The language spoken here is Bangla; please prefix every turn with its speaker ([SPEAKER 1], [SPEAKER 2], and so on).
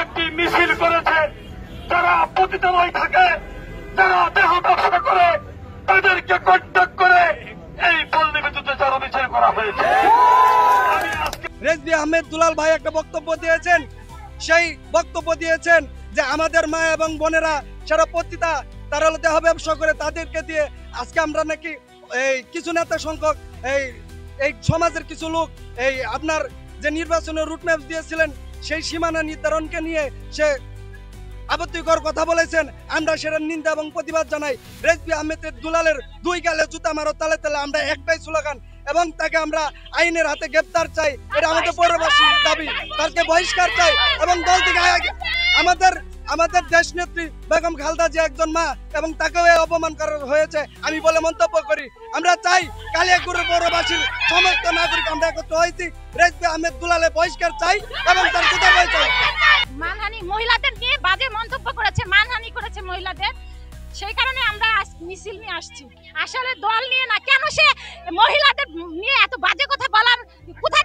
[SPEAKER 1] একটি মিছিল করেছে। যারা পতিতালয় থাকে, যারা দেহ ব্যবসা করে, তাদেরকে কন্ট্যাক্ট করে এই পল্লী বিদ্যুতে যারা মিছিল করা হয়েছে।
[SPEAKER 2] রেজভী আহমেদ দুলাল ভাই একটা বক্তব্য দিয়েছেন, সেই বক্তব্য দিয়েছেন যে আমাদের মা এবং বোনেরা সারা পতিতা, তারা দেহ ব্যবসা করে, তাদেরকে দিয়ে আজকে আমরা নাকি এই কিছু নেতা সংখ্যক এই সমাজের কিছু লোক এই আপনার যে নির্বাচনের রুটম্যাপ দিয়েছিলেন সেই সীমানা নির্ধারণকে নিয়ে সে আপত্তিকর কথা বলেছেন। আমরা সেটার নিন্দা এবং প্রতিবাদ জানাই। রেজভী আহমেদের দুলালের দুই গালে জুতা মারো, তালে তালে আমরা একটাই স্লোগান, এবং তাকে আমরা আইনের হাতে গ্রেপ্তার চাই। এটা আমাদের পৌরবাসীর দাবি। তাকে বহিষ্কার চাই এবং দল থেকে আমাদের দেশ নেত্রী বেগম খালেদা জিয়া একজন মা, এবং তাকেও অপমান করা হয়েছে আমি বলে মন্তব্য করি। আমরা চাই কালিয়াকৈর পৌরবাসীর সমস্ত নাগরিক আমরা একত্র হয়েছি। রেজভী আহমেদ দুলালে বহিষ্কার চাই এবং তার জুতা বই চাই।
[SPEAKER 3] মানহানি, মহিলাদের নিয়ে বাজে মন্তব্য করেছে, মানহানি করেছে মহিলাদের, সেই কারণে আমরা মিছিল নিয়ে আসছি। আসলে দল নিয়ে না, কেন সে মহিলাদের নিয়ে এত বাজে কথা বলার কোথায়